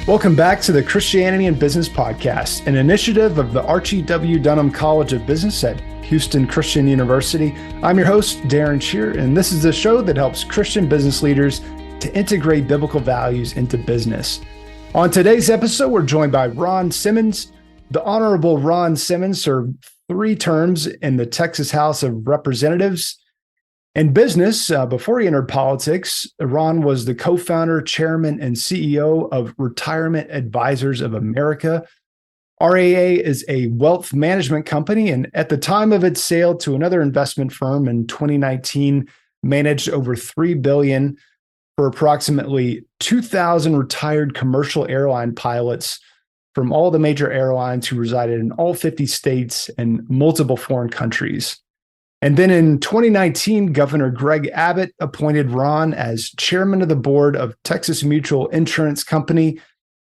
Welcome back to the Christianity and Business Podcast, an initiative of the Archie W. Dunham College of Business at Houston Christian University. I'm your host, Darren Shear, and this is the show that helps Christian business leaders to integrate biblical values into business. On today's episode, we're joined by Ron Simmons. The Honorable Ron Simmons served 3 terms in the Texas House of Representatives. In business, before he entered politics, Ron was the co-founder, chairman, and CEO of Retirement Advisors of America. RAA is a wealth management company, and at the time of its sale to another investment firm in 2019, managed over $3 billion for approximately 2,000 retired commercial airline pilots from all the major airlines who resided in all 50 states and multiple foreign countries. And then in 2019, Governor Greg Abbott appointed Ron as chairman of the board of Texas Mutual Insurance Company,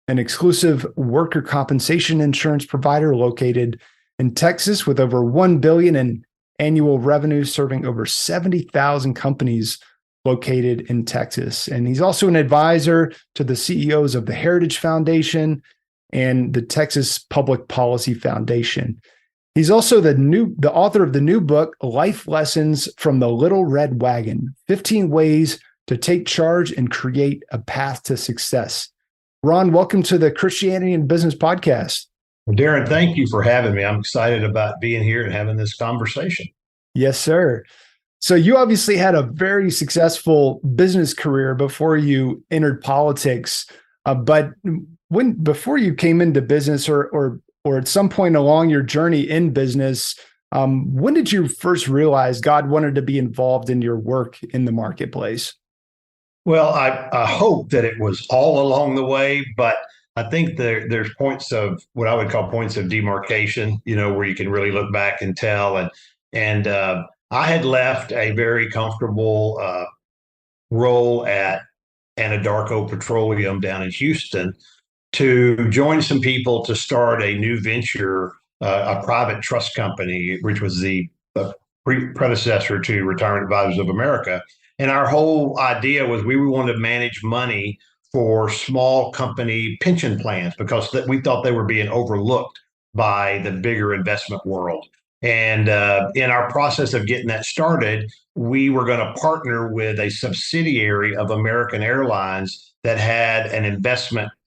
an exclusive worker compensation insurance provider located in Texas with over $1 billion in annual revenue, serving over 70,000 companies located in Texas. And he's also an advisor to the CEOs of the Heritage Foundation and the Texas Public Policy Foundation. He's also the author of the new book, Life Lessons from the Little Red Wagon, 15 Ways to Take Charge and Create a Path to Success. Ron, welcome to the Christianity and Business Podcast. Well, Darren, thank you for having me. I'm excited about being here and having this conversation. Yes, sir. So you obviously had a very successful business career before you entered politics, but before you came into business or at some point along your journey in business, when did you first realize God wanted to be involved in your work in the marketplace? Well, I hope that it was all along the way, but I think there's points of what I would call points of demarcation, where you can really look back and tell. And I had left a very comfortable role at Anadarko Petroleum down in Houston to join some people to start a new venture, a private trust company, which was the predecessor to Retirement Advisors of America. And our whole idea was we wanted to manage money for small company pension plans because we thought they were being overlooked by the bigger investment world. And in our process of getting that started, we were going to partner with a subsidiary of American Airlines that had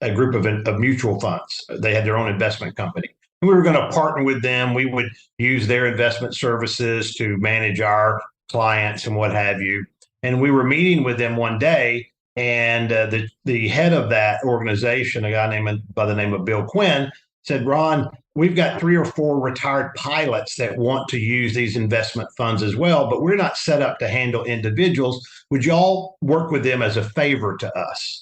a group of mutual funds. They had their own investment company. And we were going to partner with them. We would use their investment services to manage our clients and what have you. And we were meeting with them one day, and the head of that organization, a guy by the name of Bill Quinn, said, "Ron, we've got 3 or 4 retired pilots that want to use these investment funds as well, but we're not set up to handle individuals. Would y'all work with them as a favor to us?"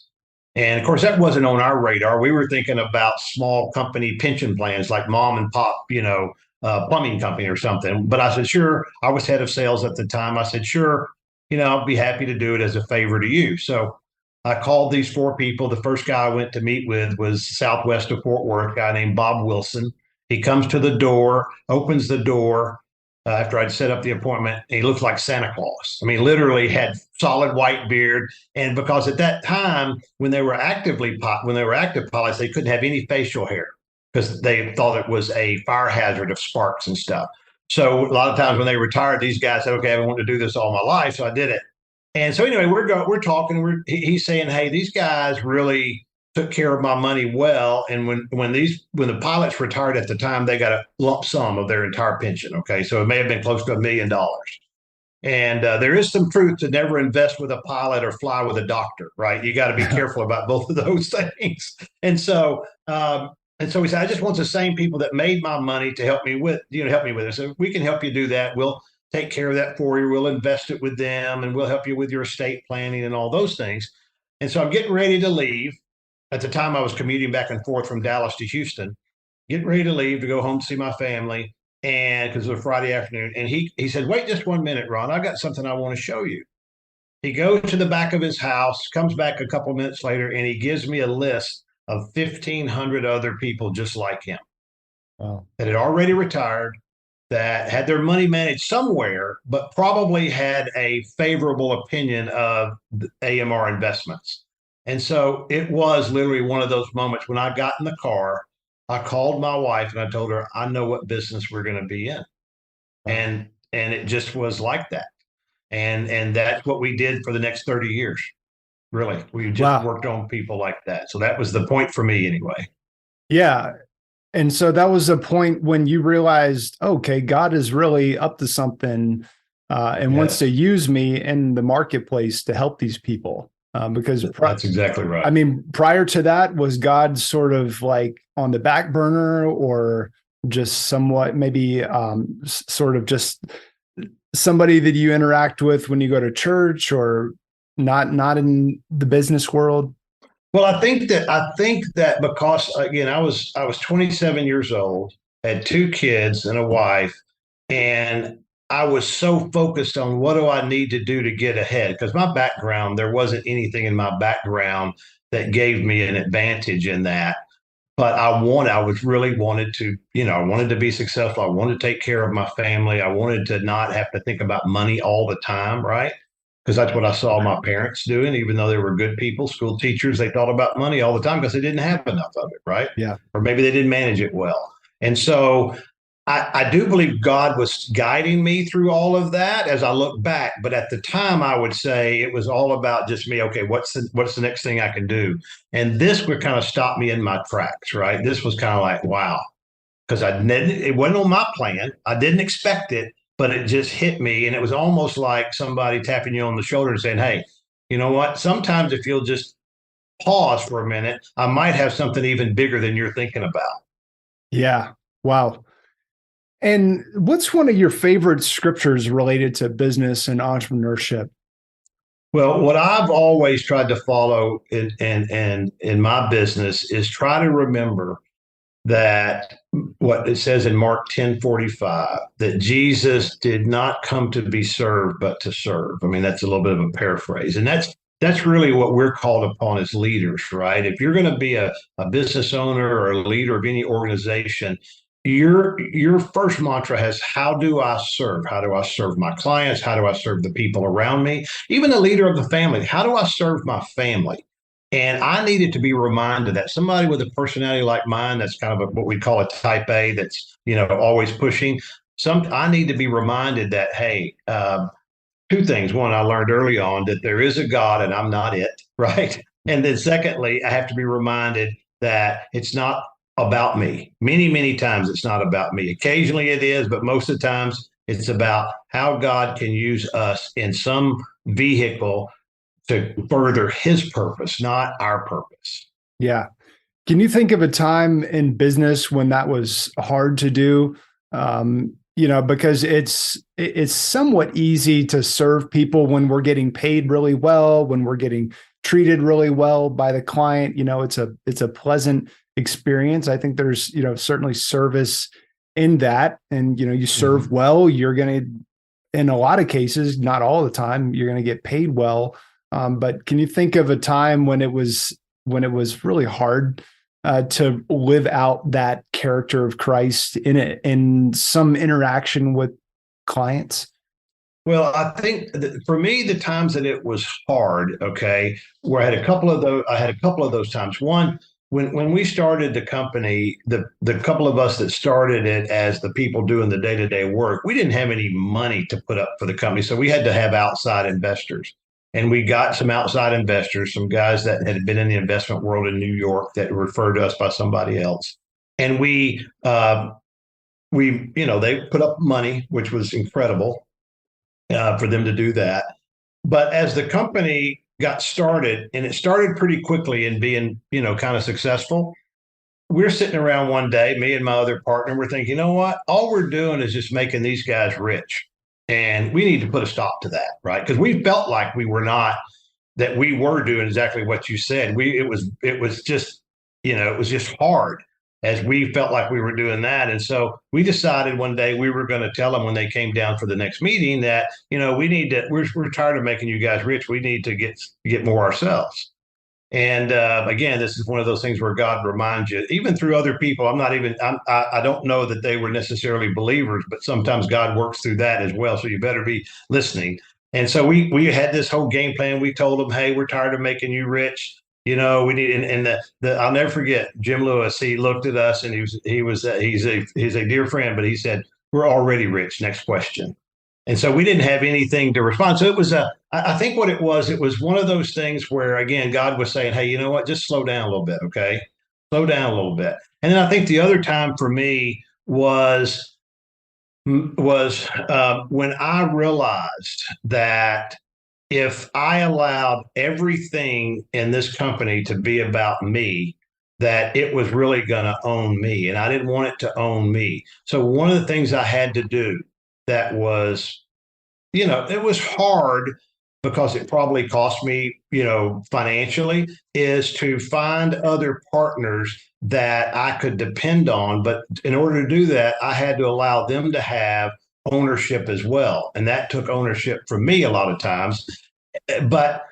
And of course, that wasn't on our radar. We were thinking about small company pension plans like mom and pop, plumbing company or something. But I said, sure. I was head of sales at the time. I said, sure, I'll be happy to do it as a favor to you. So I called these 4 people. The first guy I went to meet with was southwest of Fort Worth, a guy named Bob Wilson. He comes to the door, opens the door after I'd set up the appointment. He looked like Santa Claus. I mean, literally had solid white beard. And because at that time, when they were active pilots, they couldn't have any facial hair because they thought it was a fire hazard of sparks and stuff. So a lot of times when they retired, these guys said, okay, I've been wanting to do this all my life. So I did it. And so anyway, we're talking. He's saying, hey, these guys really took care of my money well. And when the pilots retired at the time, they got a lump sum of their entire pension. Okay, so it may have been close to $1 million. And there is some truth to never invest with a pilot or fly with a doctor, right? You got to be careful about both of those things. And so he said, I just want the same people that made my money to help me with it. So we can help you do that. We'll take care of that for you. We'll invest it with them, and we'll help you with your estate planning and all those things. And so I'm getting ready to leave. At the time, I was commuting back and forth from Dallas to Houston, getting ready to leave to go home to see my family, and because it was a Friday afternoon. And he said, wait just 1 minute, Ron. I got something I want to show you. He goes to the back of his house, comes back a couple minutes later, and he gives me a list of 1,500 other people just like him. Wow. That had already retired, that had their money managed somewhere, but probably had a favorable opinion of AMR investments. And so it was literally one of those moments when I got in the car, I called my wife and I told her, I know what business we're going to be in. Wow. And it just was like that. And that's what we did for the next 30 years. Really. We just Wow. worked on people like that. So that was the point for me anyway. Yeah. And so that was a point when you realized, okay, God is really up to something and wants to Yes. use me in the marketplace to help these people. Because That's exactly I right. mean, prior to that, was God sort of like on the back burner or just somewhat maybe sort of just somebody that you interact with when you go to church or not in the business world? Well, I think that because again, I was 27 years old, had two kids and a wife, and I was so focused on what do I need to do to get ahead because my background, there wasn't anything in my background that gave me an advantage in that. But I was really wanted to, I wanted to be successful. I wanted to take care of my family. I wanted to not have to think about money all the time, right? Because that's what I saw my parents doing, even though they were good people, school teachers, they thought about money all the time because they didn't have enough of it, right? Yeah. Or maybe they didn't manage it well. And so I do believe God was guiding me through all of that as I look back. But at the time, I would say it was all about just me. Okay, what's the next thing I can do? And this would kind of stop me in my tracks, right? This was kind of like, wow, because it wasn't on my plan. I didn't expect it, but it just hit me, and it was almost like somebody tapping you on the shoulder and saying, "Hey, you know what? Sometimes if you'll just pause for a minute, I might have something even bigger than you're thinking about." Yeah. Wow. And what's one of your favorite scriptures related to business and entrepreneurship? Well, what I've always tried to follow in my business is try to remember that what it says in Mark 10:45 that Jesus did not come to be served but to serve. I mean, that's a little bit of a paraphrase. And that's really what we're called upon as leaders, right? If you're going to be a business owner or a leader of any organization, your first mantra has how do I serve? How do I serve my clients? How do I serve the people around me? Even the leader of the family, how do I serve my family? And I needed to be reminded that somebody with a personality like mine, that's kind of what we call a type A, that's always pushing. I need to be reminded that hey, two things. One, I learned early on that there is a God and I'm not it, right? And then secondly, I have to be reminded that it's not about me. Many times it's not about me. Occasionally it is, but most of the times it's about how God can use us in some vehicle to further his purpose, not our purpose. Yeah. Can you think of a time in business when that was hard to do? Because it's somewhat easy to serve people when we're getting paid really well, when we're getting treated really well by the client. It's a pleasant experience. I think there's certainly service in that, and you serve well, you're going to, in a lot of cases, not all the time, you're going to get paid well. But can you think of a time when it was really hard to live out that character of Christ in some interaction with clients? Well, I think that for me, the times that it was hard, okay, where I had a couple of those times. One, when we started the company, the couple of us that started it as the people doing the day-to-day work, we didn't have any money to put up for the company. So we had to have outside investors. And we got some outside investors, some guys that had been in the investment world in New York that referred to us by somebody else. And they put up money, which was incredible for them to do that. But as the company got started, and it started pretty quickly in being, kind of successful, we're sitting around one day, me and my other partner, we're thinking, you know what? All we're doing is just making these guys rich. And we need to put a stop to that, right? Because we felt like that we were doing exactly what you said. It was just hard as we felt like we were doing that. And so we decided one day we were going to tell them when they came down for the next meeting that, we're tired of making you guys rich. We need to get more ourselves. And again, this is one of those things where God reminds you, even through other people. I don't know that they were necessarily believers, but sometimes God works through that as well. So you better be listening. And so we had this whole game plan. We told them, hey, we're tired of making you rich. We need, and I'll never forget Jim Lewis. He looked at us and he's a dear friend, but he said, "We're already rich. Next question." And so we didn't have anything to respond. So I think what it was one of those things where, again, God was saying, hey, you know what? Just slow down a little bit. Okay. Slow down a little bit. And then I think the other time for me was when I realized that if I allowed everything in this company to be about me, that it was really going to own me. And I didn't want it to own me. So one of the things I had to do that was, it was hard because it probably cost me, financially, is to find other partners that I could depend on. But in order to do that, I had to allow them to have ownership as well. And that took ownership from me a lot of times. But,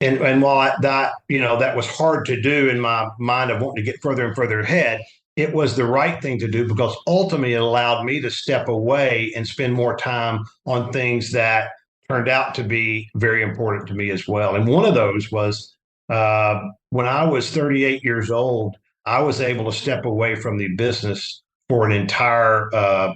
and while that was hard to do in my mind of wanting to get further and further ahead, it was the right thing to do because ultimately it allowed me to step away and spend more time on things that turned out to be very important to me as well. And one of those was when I was 38 years old, I was able to step away from the business for an entire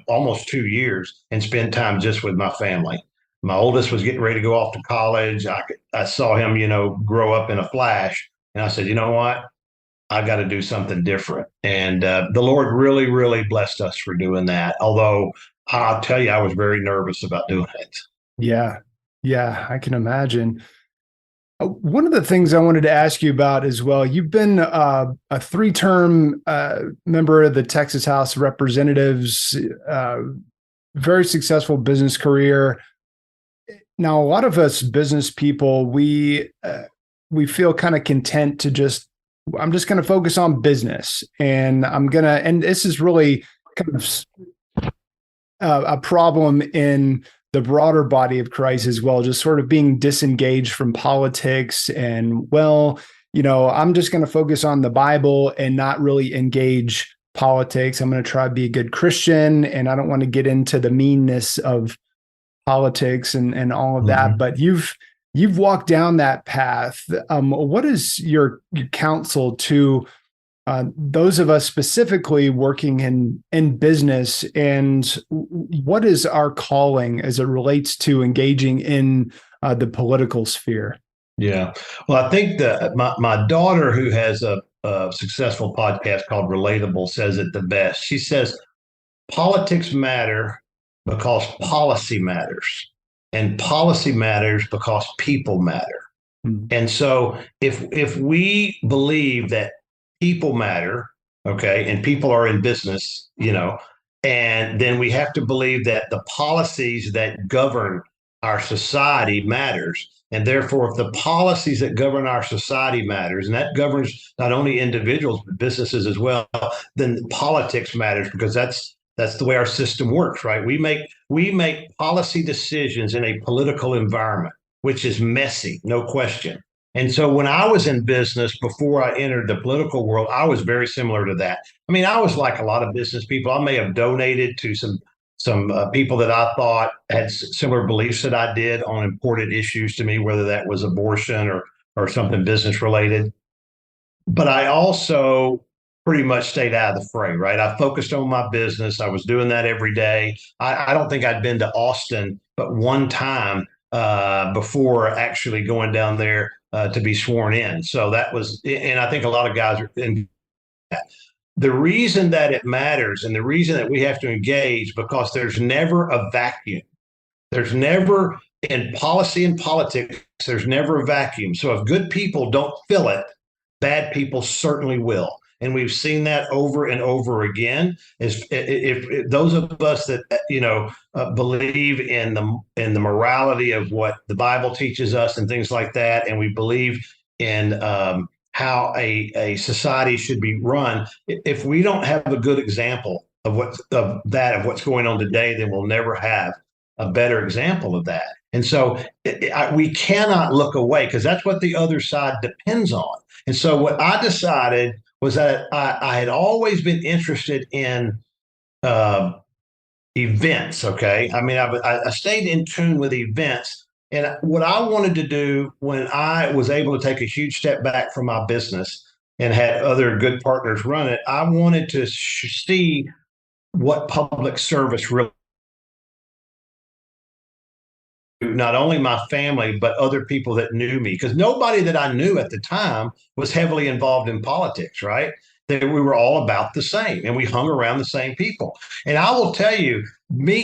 almost 2 years and spend time just with my family. My oldest was getting ready to go off to college. I saw him, grow up in a flash. And I said, you know what? I got to do something different. And the Lord really, really blessed us for doing that. Although I'll tell you, I was very nervous about doing it. Yeah. Yeah. I can imagine. One of the things I wanted to ask you about as well, you've been a 3-term member of the Texas House of Representatives, very successful business career. Now, a lot of us business people, we feel kind of content to I'm just going to focus on business, and and this is really kind of a problem in the broader body of Christ as well, just sort of being disengaged from politics and, I'm just going to focus on the Bible and not really engage politics. I'm going to try to be a good Christian, and I don't want to get into the meanness of politics and all of that. But you've walked down that path. What is your counsel to those of us specifically working in business, and what is our calling as it relates to engaging in the political sphere? Yeah. Well, I think that my daughter, who has a successful podcast called Relatable, says it the best. She says, politics matter because policy matters, and policy matters because people matter. Mm-hmm. And so if we believe that people matter, okay, and people are in business, and then we have to believe that the policies that govern our society matters. And therefore, if the policies that govern our society matters, and that governs not only individuals, but businesses as well, then politics matters, because that's the way our system works, right? We make policy decisions in a political environment, which is messy, no question. And so when I was in business before I entered the political world, I was very similar to that. I mean, I was like a lot of business people. I may have donated to some people that I thought had similar beliefs that I did on important issues to me, whether that was abortion or something business related. But I also pretty much stayed out of the fray, right? I focused on my business. I was doing that every day. I don't think I'd been to Austin but one time before actually going down there to be sworn in. So that was, and I think a lot of guys are in that. The reason that it matters and the reason that we have to engage, because there's never a vacuum. There's never, in policy and politics, there's never a vacuum. So if good people don't fill it, bad people certainly will. And we've seen that over and over again. If those of us that believe in the morality of what the Bible teaches us and things like that, and we believe in how a society should be run, if we don't have a good example of what's going on today, then we'll never have a better example of that. And so we cannot look away, because that's what the other side depends on. And so what I decided was that I had always been interested in events. Okay. I mean, I stayed in tune with events, And what I wanted to do when I was able to take a huge step back from my business and had other good partners run it, I wanted to see what public service really, not only my family, but other people that knew me, because nobody that I knew at the time was heavily involved in politics, right? That we were all about the same and we hung around the same people. And I will tell you,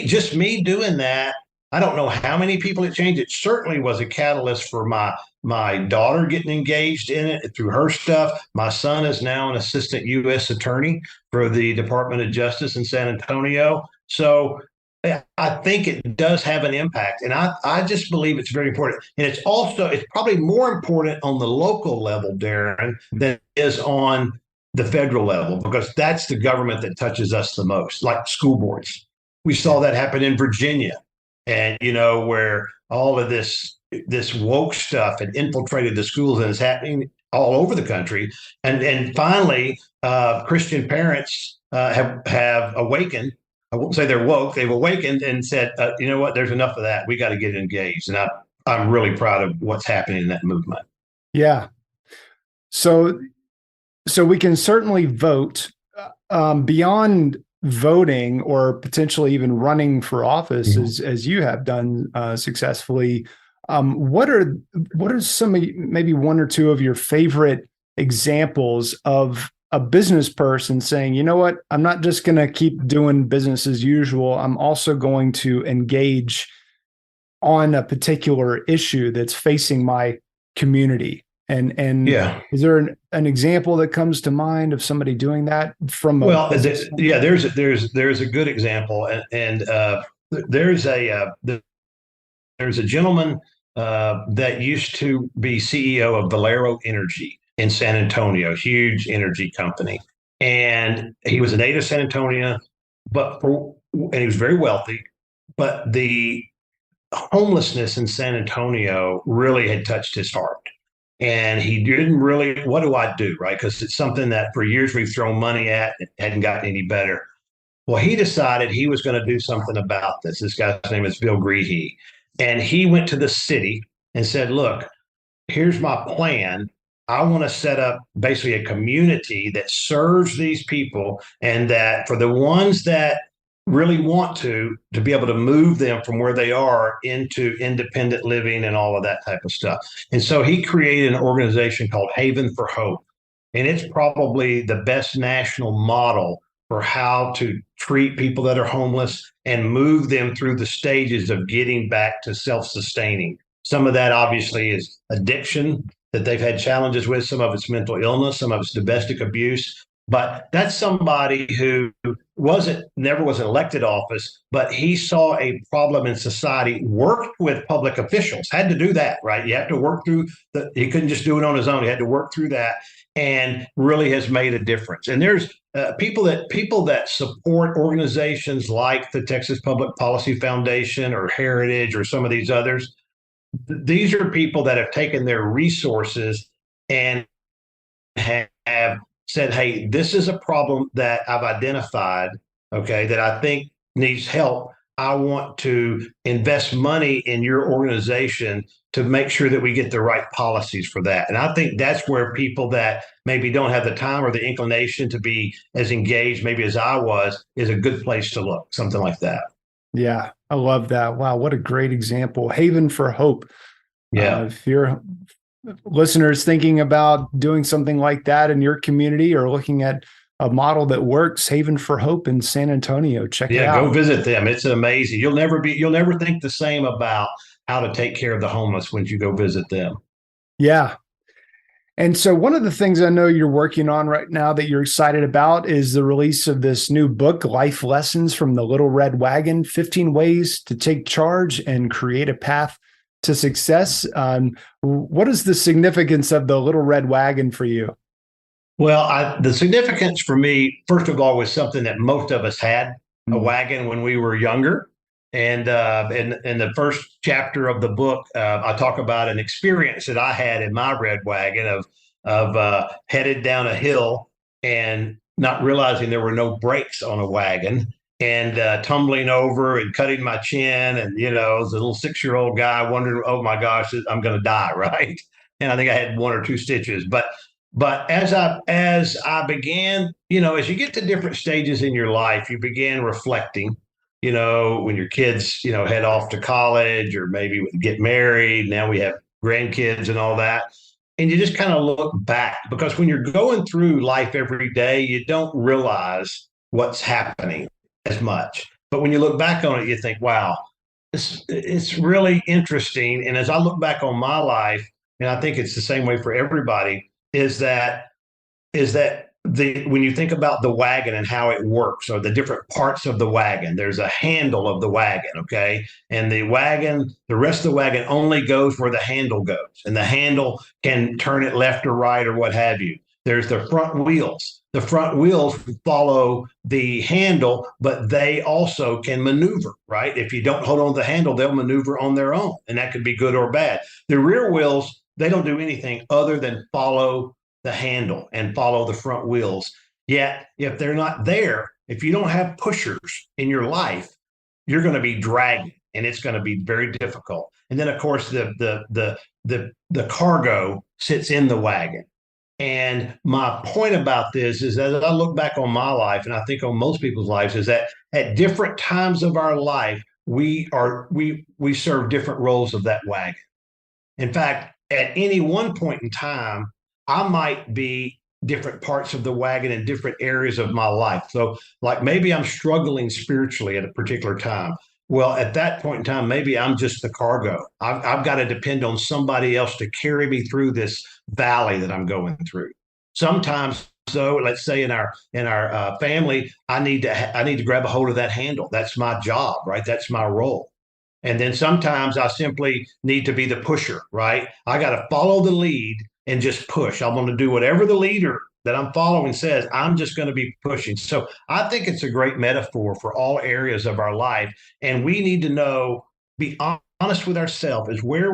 just me doing that, I don't know how many people it changed. It certainly was a catalyst for my daughter getting engaged in it through her stuff. My son is now an assistant U.S. attorney for the Department of Justice in San Antonio. So I think it does have an impact. And I just believe it's very important. And it's probably more important on the local level, Darren, than it is on the federal level, because that's the government that touches us the most, like school boards. We saw that happen in Virginia, and where all of this woke stuff had infiltrated the schools, and it's happening all over the country. And finally, Christian parents have awakened. I won't say they're woke. They've awakened and said, you know what? There's enough of that. We got to get engaged. And I'm really proud of what's happening in that movement. Yeah. So we can certainly vote beyond voting or potentially even running for office, as you have done successfully. What are some maybe one or two of your favorite examples of a business person saying, you know what, I'm not just going to keep doing business as usual. I'm also going to engage on a particular issue that's facing my community. And yeah, is there an example that comes to mind of somebody doing that from there's a good example, and there's a gentleman that used to be CEO of Valero Energy in San Antonio, huge energy company. And he was a native San Antonio, and he was very wealthy, but the homelessness in San Antonio really had touched his heart. And he didn't really, what do I do, right? Because it's something that for years we've thrown money at, it hadn't gotten any better. Well, he decided he was going to do something about this. This guy's name is Bill Greehey. And he went to the city and said, look, here's my plan. I want to set up basically a community that serves these people, and that for the ones that really want to be able to move them from where they are into independent living and all of that type of stuff. And so he created an organization called Haven for Hope. And it's probably the best national model for how to treat people that are homeless and move them through the stages of getting back to self-sustaining. Some of that obviously is addiction that they've had challenges with. Some of it's mental illness, some of it's domestic abuse. But that's somebody who never was in elected office, but he saw a problem in society, worked with public officials, had to do that, right? You have to work through he couldn't just do it on his own. He had to work through that, and really has made a difference. And there's people that support organizations like the Texas Public Policy Foundation or Heritage or some of these others. These are people that have taken their resources and have said, hey, this is a problem that I've identified, okay, that I think needs help. I want to invest money in your organization to make sure that we get the right policies for that. And I think that's where people that maybe don't have the time or the inclination to be as engaged maybe as I was is a good place to look, something like that. Yeah, I love that. Wow, what a great example. Haven for Hope. Yeah. If your listeners thinking about doing something like that in your community or looking at a model that works, Haven for Hope in San Antonio, check it out. Yeah, go visit them. It's amazing. You'll never think the same about how to take care of the homeless when you go visit them. Yeah. And so one of the things I know you're working on right now that you're excited about is the release of this new book, Life Lessons from the Little Red Wagon, 15 Ways to Take Charge and Create a Path to Success. What is the significance of the Little Red Wagon for you? Well, the significance for me, first of all, was something that most of us had, a wagon when we were younger. And in the first chapter of the book, I talk about an experience that I had in my red wagon of headed down a hill and not realizing there were no brakes on a wagon. and tumbling over and cutting my chin. And, as a little 6-year-old guy wondering, oh my gosh, I'm going to die. Right. And I think I had 1 or 2 stitches, but as I began, as you get to different stages in your life, you begin reflecting, when your kids, head off to college or maybe get married. Now we have grandkids and all that. And you just kind of look back, because when you're going through life every day, you don't realize what's happening as much. But when you look back on it, you think, wow, it's really interesting. And as I look back on my life, and I think it's the same way for everybody, is that when you think about the wagon and how it works, or the different parts of the wagon, there's a handle of the wagon, okay? And the rest of the wagon only goes where the handle goes, and the handle can turn it left or right or what have you. There's the front wheels. The front wheels follow the handle, but they also can maneuver, right? If you don't hold on to the handle, they'll maneuver on their own, and that could be good or bad. The rear wheels, they don't do anything other than follow the handle and follow the front wheels. Yet, if they're not there, if you don't have pushers in your life, you're going to be dragging, and it's going to be very difficult. And then, of course, the cargo sits in the wagon. And my point about this is that as I look back on my life, and I think on most people's lives, is that at different times of our life, we serve different roles of that wagon. In fact, at any one point in time, I might be different parts of the wagon in different areas of my life. So, like, maybe I'm struggling spiritually at a particular time. Well, at that point in time, maybe I'm just the cargo. I've got to depend on somebody else to carry me through this valley that I'm going through. Sometimes, so let's say in our family, I need to grab a hold of that handle. That's my job, right? That's my role. And then sometimes I simply need to be the pusher, right? I got to follow the lead and just push. I'm going to do whatever the leader that I'm following says. I'm just going to be pushing. So I think it's a great metaphor for all areas of our life. And we need to be honest with ourselves, is where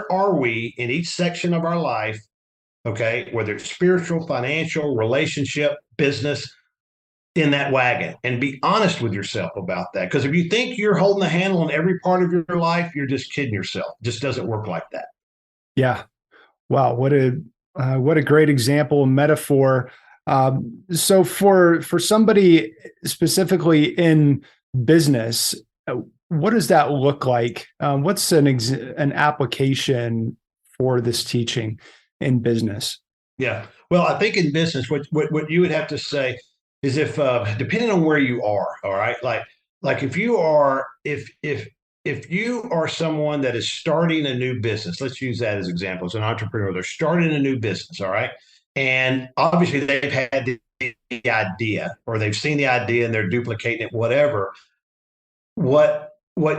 are we in each section of our life? Okay. Whether it's spiritual, financial, relationship, business, in that wagon, and be honest with yourself about that. Because if you think you're holding the handle on every part of your life, you're just kidding yourself. It just doesn't work like that. Yeah. Wow. What a great example, metaphor. So for somebody specifically in business, what does that look like? What's an application for this teaching in business? Yeah. Well, I think in business, what you would have to say is, if depending on where you are, all right, like if you are someone that is starting a new business, let's use that as example. As an entrepreneur, they're starting a new business, all right, and obviously they've had the idea, or they've seen the idea and they're duplicating it, whatever. What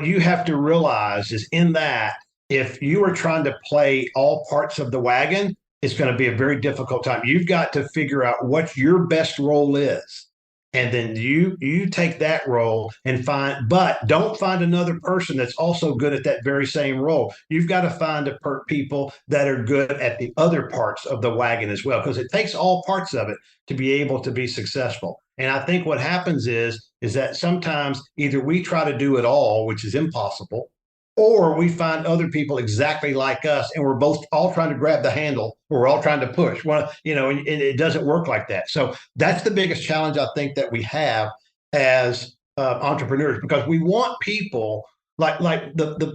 you have to realize is, in that, if you are trying to play all parts of the wagon, it's going to be a very difficult time. You've got to figure out what your best role is. And then you take that role and don't find another person that's also good at that very same role. You've got to find people that are good at the other parts of the wagon as well, because it takes all parts of it to be able to be successful. And I think what happens is that sometimes either we try to do it all, which is impossible, or we find other people exactly like us, and we're both all trying to grab the handle, or we're all trying to push. Well, and it doesn't work like that. So that's the biggest challenge I think that we have as entrepreneurs, because we want people like the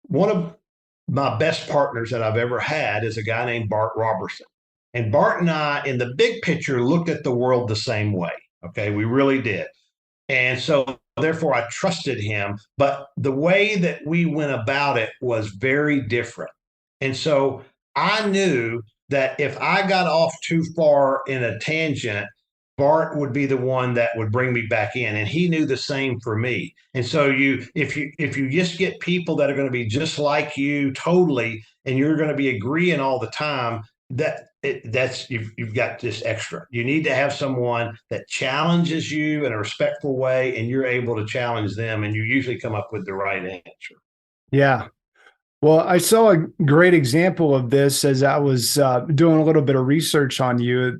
one of my best partners that I've ever had is a guy named Bart Robertson. And Bart and I, in the big picture, looked at the world the same way. Okay, we really did. And so therefore I trusted him, but the way that we went about it was very different. And so I knew that if I got off too far in a tangent, Bart would be the one that would bring me back in, and he knew the same for me. And so if you just get people that are going to be just like you totally, and you're going to be agreeing all the time, you've got this extra. You need to have someone that challenges you in a respectful way, and you're able to challenge them, and you usually come up with the right answer. Yeah. Well, I saw a great example of this as I was doing a little bit of research on you.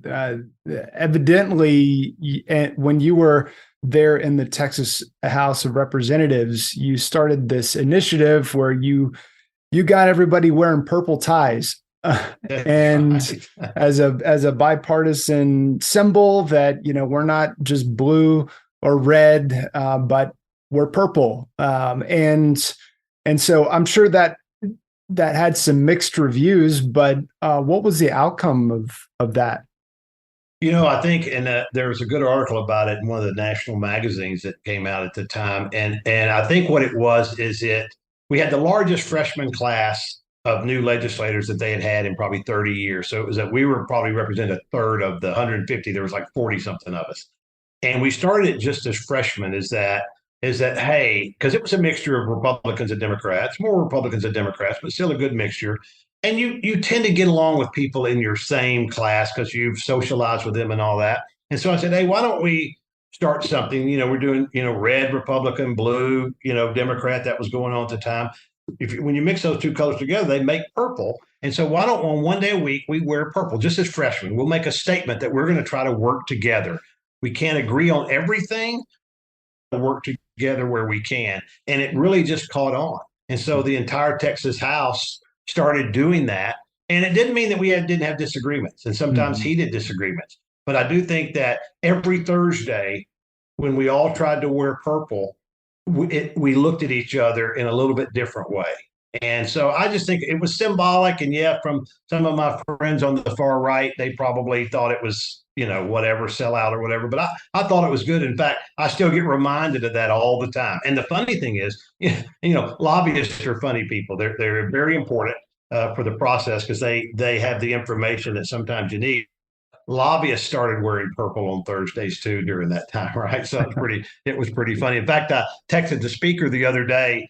Evidently, when you were there in the Texas House of Representatives, you started this initiative where you got everybody wearing purple ties. And Right. as a bipartisan symbol that, we're not just blue or red, but we're purple. And so I'm sure that had some mixed reviews, but what was the outcome of that? I think, and there was a good article about it in one of the national magazines that came out at the time, and I think what it was is we had the largest freshman class of new legislators that they had had in probably 30 years. So it was that we were probably represented a third of the 150. There was like 40 something of us, and we started it just as freshmen. Is that hey, because it was a mixture of Republicans and Democrats, more Republicans than Democrats, but still a good mixture. And you tend to get along with people in your same class because you've socialized with them and all that. And so I said, hey, why don't we start something? We're doing red Republican, blue Democrat, that was going on at the time. When you mix those two colors together, they make purple. And so why don't on one day a week we wear purple just as freshmen? We'll make a statement that we're going to try to work together. We can't agree on everything, but work together where we can. And it really just caught on. And so the entire Texas House started doing that. And it didn't mean that we didn't have disagreements and sometimes heated disagreements. But I do think that every Thursday, when we all tried to wear purple, we looked at each other in a little bit different way. And so I just think it was symbolic. And yeah, from some of my friends on the far right, they probably thought it was, whatever, sellout or whatever. But I thought it was good. In fact, I still get reminded of that all the time. And the funny thing is, lobbyists are funny people. They're very important for the process because they have the information that sometimes you need. Lobbyists started wearing purple on Thursdays too during that time, right? So it was pretty funny. In fact, I texted the speaker the other day,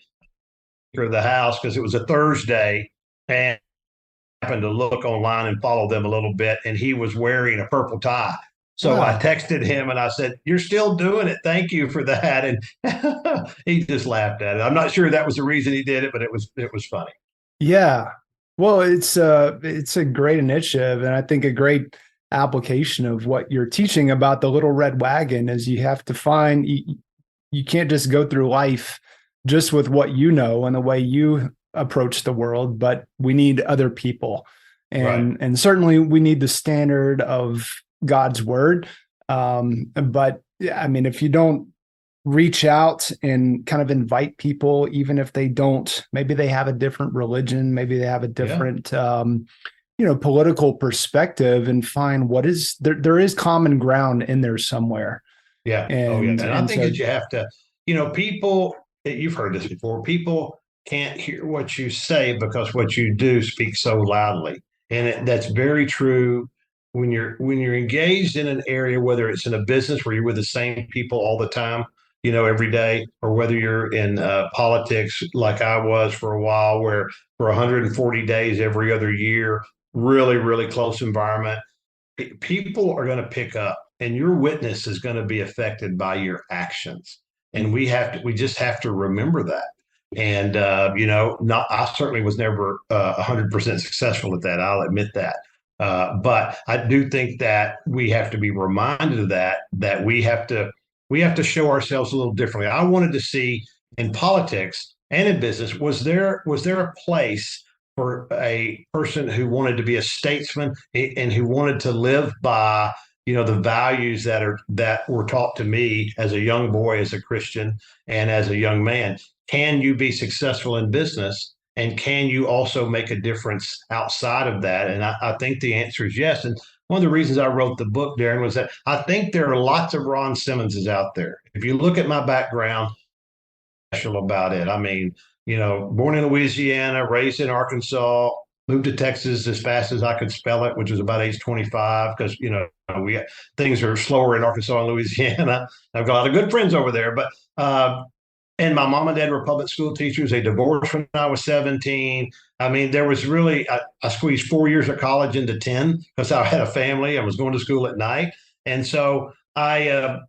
Speaker of the House, because it was a Thursday, and I happened to look online and follow them a little bit, and he was wearing a purple tie. So I texted him and I said, "You're still doing it. Thank you for that." And he just laughed at it. I'm not sure that was the reason he did it, but it was funny. Yeah. Well, it's a great initiative, and I think a great application of what you're teaching about the little red wagon is you have to find you can't just go through life just with what you know and the way you approach the world, but we need other people. And certainly we need the standard of God's word. But I mean, if you don't reach out and kind of invite people, even if they don't, maybe they have a different religion, maybe they have a different, political perspective, and find what is there is common ground in there somewhere. Yeah. And I think that you have to, people, you've heard this before, people can't hear what you say because what you do speaks so loudly. And that's very true when you're engaged in an area, whether it's in a business where you're with the same people all the time, every day, or whether you're in politics like I was for a while, where for 140 days every other year, really, really close environment, people are going to pick up, and your witness is going to be affected by your actions. And we just have to remember that. And, I certainly was never 100% successful at that. I'll admit that. But I do think that we have to be reminded of that we have to show ourselves a little differently. I wanted to see in politics and in business, was there a place for a person who wanted to be a statesman and who wanted to live by, the values that were taught to me as a young boy, as a Christian, and as a young man. Can you be successful in business? And can you also make a difference outside of that? And I think the answer is yes. And one of the reasons I wrote the book, Darren, was that I think there are lots of Ron Simmonses out there. If you look at my background, special about it. I mean, born in Louisiana, raised in Arkansas, moved to Texas as fast as I could spell it, which was about age 25, because, things are slower in Arkansas and Louisiana. I've got a lot of good friends over there, but and my mom and dad were public school teachers. They divorced when I was 17. I mean, there was really, I squeezed 4 years of college into 10 because I had a family. I was going to school at night. And so and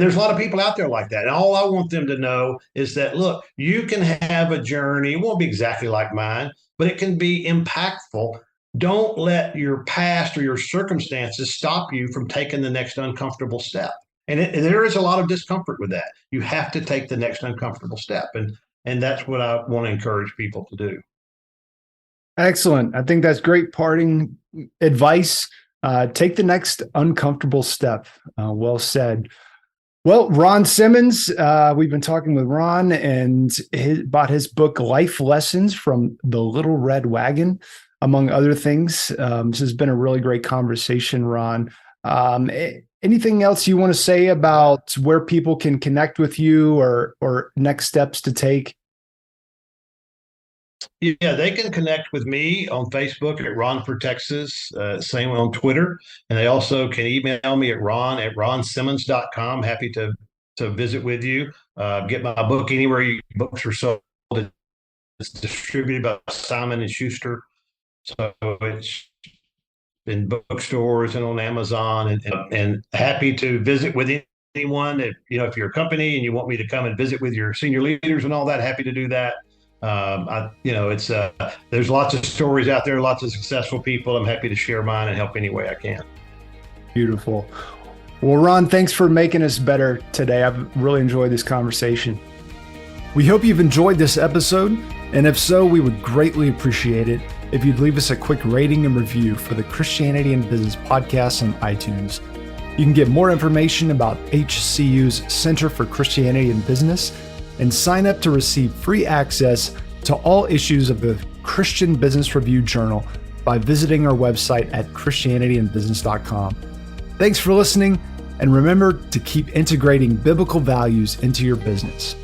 there's a lot of people out there like that. And all I want them to know is that, look, you can have a journey. It won't be exactly like mine, but it can be impactful. Don't let your past or your circumstances stop you from taking the next uncomfortable step. and there is a lot of discomfort with that. You have to take the next uncomfortable step, and that's what I want to encourage people to do. Excellent. I think that's great parting advice. Take the next uncomfortable step. Well said. Well, Ron Simmons, we've been talking with Ron and about his book, Life Lessons from the Little Red Wagon, among other things. This has been a really great conversation, Ron. Anything else you want to say about where people can connect with you or next steps to take? Yeah, they can connect with me on Facebook at Ron for Texas, same on Twitter. And they also can email me at ron@ronsimmons.com. Happy to visit with you. Get my book anywhere books are sold. It's distributed by Simon & Schuster. So it's in bookstores and on Amazon, and happy to visit with anyone. If you're a company and you want me to come and visit with your senior leaders and all that, happy to do that. It's there's lots of stories out there, lots of successful people. I'm happy to share mine and help any way I can. Beautiful. Well, Ron, thanks for making us better today. I've really enjoyed this conversation. We hope you've enjoyed this episode, and if so, we would greatly appreciate it if you'd leave us a quick rating and review for the Christianity and Business podcast on iTunes. You can get more information about HCU's Center for Christianity and Business and sign up to receive free access to all issues of the Christian Business Review Journal by visiting our website at christianityandbusiness.com. Thanks for listening, and remember to keep integrating biblical values into your business.